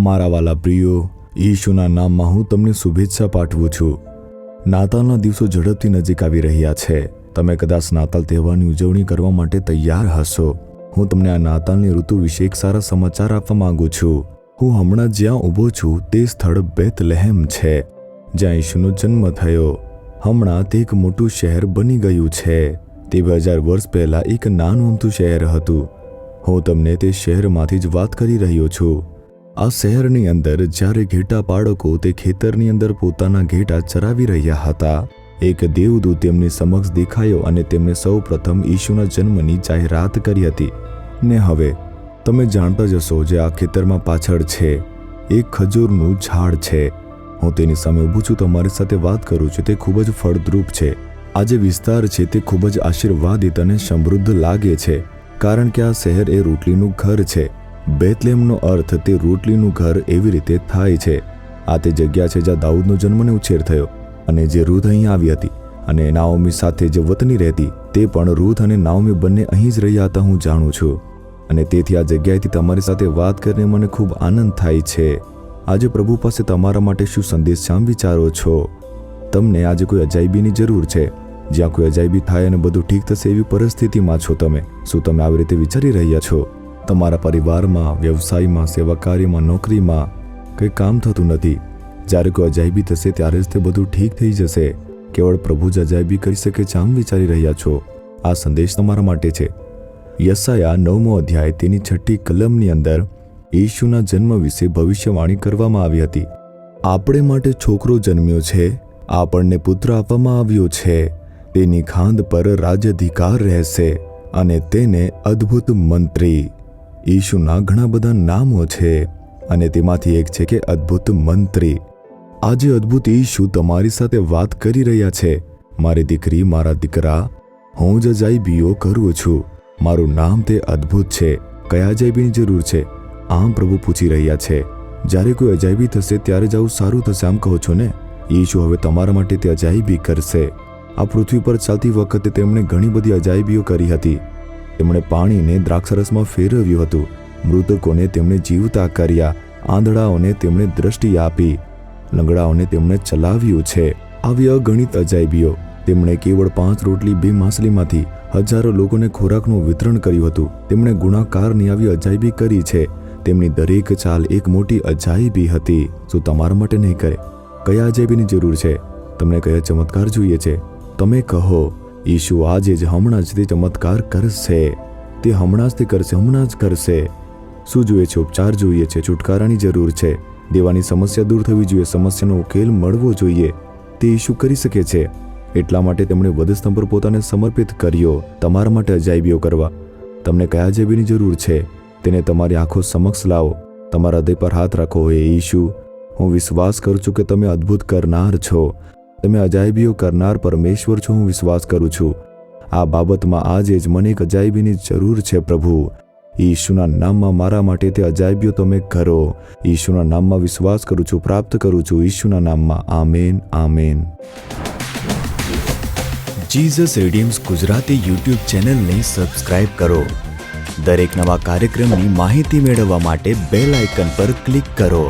મારા વાલા પ્રિયો, ઈશુના નામમાં હું તમને શુભેચ્છા પાઠવું છું। નાતાલના દિવસો ઝડપથી નજીક આવી રહ્યા છે। તમે કદાચ નાતાલ તહેવારની ઉજવણી કરવા માટે તૈયાર હશો। હું તમને આ નાતાલની ઋતુ વિશે એક સારા સમાચાર આપવા માંગુ છું। હું હમણાં જ્યાં ઊભો છું તે સ્થળ બેથલેહેમ છે, જ્યાં ઈશુનો જન્મ થયો। હમણાં તે એક મોટું શહેર બની ગયું છે। તે 2000 વર્ષ પહેલાં એક નાનું અમથું શહેર હતું। હું તમને તે શહેરમાંથી જ વાત કરી રહ્યો છું। આ શહેરની અંદર જ્યારે ઘેટા બાળકો તે ખેતરની અંદર પોતાના ઘેટા ચરાવી રહ્યા હતા, એક દેવદૂત તેમની સમક્ષ દેખાયો અને તેમણે સૌ પ્રથમ ઈશુના જન્મની જાહેરાત કરી હતી। ને હવે તમે જાણતા જ હશો, જે આ ખેતરમાં પાછળ છે એક ખજૂરનું ઝાડ છે। હું તેની સામે ઊભું છું, તમારી સાથે વાત કરું છું। તે ખૂબ જ ફળદ્રુપ છે। આ જે વિસ્તાર છે તે ખૂબ જ આશીર્વાદિત અને સમૃદ્ધ લાગે છે, કારણ કે આ શહેર એ રોટલીનું ઘર છે। બેથલેહેમનો અર્થ તે રોટલીનું ઘર એવી રીતે થાય છે। આ તે જગ્યા છે જ્યાં દાઉદનો જન્મ અને ઉછેર થયો, અને જે રૂથ અહીં આવી હતી અને નાઓમી સાથે જે વતની રહેતી, તે પણ રૂથ અને નાઓમી બંને અહીં જ રહ્યા હતા, હું જાણું છું। અને તેથી આ જગ્યાએથી તમારી સાથે વાત કરીને મને ખૂબ આનંદ થાય છે। આજે પ્રભુ પાસે તમારા માટે શું સંદેશ છે, આમ વિચારો છો? તમને આજે કોઈ અજાયબીની જરૂર છે, જ્યાં કોઈ અજાયબી થાય અને બધું ઠીક થશે એવી પરિસ્થિતિમાં છો તમે? શું તમે આવી રીતે વિચારી રહ્યા છો? તમારા પરિવારમાં, વ્યવસાયમાં, સેવા કાર્યમાં, નોકરીમાં કંઈ કામ થતું નથી। જ્યારે કોઈ અજાયબી થશે ત્યારે જ તે બધું ઠીક થઈ જશે। કેવળ પ્રભુ જ અજાયબી કરી શકે છે, આમ વિચારી રહ્યા છો? આ સંદેશ તમારા માટે છે। યશાયા 9મો અધ્યાય તેની 6ઠ્ઠી કલમની અંદર ઈશુના જન્મ વિશે ભવિષ્યવાણી કરવામાં આવી હતી। આપણે માટે છોકરો જન્મ્યો છે, આપણને પુત્ર આપવામાં આવ્યો છે, તેની ખાંદ પર રાજ્યાધિકાર રહેશે અને તેને અદ્ભુત મંત્રી। ઈશુના ઘણા બધા નામો છે અને તેમાંથી એક છે કે અદ્ભુત મંત્રી। આજે અદ્ભુત ઈશુ તમારી સાથે વાત કરી રહ્યા છે। મારી દીકરી, મારા દીકરા, હું જ અજાયબીઓ કરું છું। મારું નામ તે અદ્ભુત છે। કયા અજાયબીની જરૂર છે? આમ પ્રભુ પૂછી રહ્યા છે। જ્યારે કોઈ અજાયબી થશે ત્યારે જ આવું સારું થશે, આમ કહો છો ને? ઈશુ હવે તમારા માટે તે અજાયબી કરશે। આ પૃથ્વી પર ચાલતી વખતે તેમણે ઘણી બધી અજાયબીઓ કરી હતી। તેમણે પાણીને દ્રાક્ષરસમાં ફેરવ્યું હતું, મૃતકોને તેમણે જીવતા કર્યા, આંધળાઓને તેમણે દ્રષ્ટિ આપી, લંગડાઓને તેમણે ચલાવ્યું છે। આવી અગણિત અજાયબીઓ। તેમણે કેવળ 5 રોટલી 2 માછલીમાંથી હજારો લોકોને ખોરાકનું વિતરણ કર્યું હતું। તેમણે ગુણાકારની આવી અજાયબી કરી છે। તેમની દરેક ચાલ એક મોટી અજાયબી હતી। શું તમારા માટે નહીં કરે? કયા અજાયબીની જરૂર છે? તમને કયા ચમત્કાર જોઈએ છે? તમે કહો। ઈશુ આજે જ હમણાં જ તે ચમત્કાર કરશે। તે હમણાં જ તે કરશે, હમણાં જ કરશે। શું જોઈએ છે? ઉપચાર જોઈએ છે, છુટકારાની જરૂર છે, દેવાની સમસ્યા દૂર થવી જોઈએ, સમસ્યાનો ઉકેલ મળવો જોઈએ। તે ઈશુ કરી શકે છે। એટલા માટે તેમણે વધસ્તંભ પર પોતાને સમર્પિત કર્યો, તમારા માટે અજાયબીઓ કરવા। તમને કયા અજાયબીની જરૂર છે? તેને તમારી આંખો સમક્ષ લાવો, તમારા હૃદય પર હાથ રાખો। હે ઈશુ, હું વિશ્વાસ કરું છું કે તમે અદ્ભુત કરનાર છો, તમે અજાયબીઓ કરનાર પરમેશ્વર છો। હું વિશ્વાસ કરું છું આ બાબતમાં આજે જ મને એક અજાયબીની જરૂર છે પ્રભુ। ઈશુના નામમાં મારા માટે તે અજાયબીઓ તમે કરો। ઈશુના નામમાં વિશ્વાસ કરું છું, પ્રાપ્ત કરું છું, ઈશુના નામમાં। Amen, amen. Jesus redeems Gujarati YouTube ચેનલને સબસ્ક્રાઇબ કરો। દરેક નવા કાર્યક્રમની માહિતી મેળવવા માટે બેલ આઇકન પર ક્લિક કરો।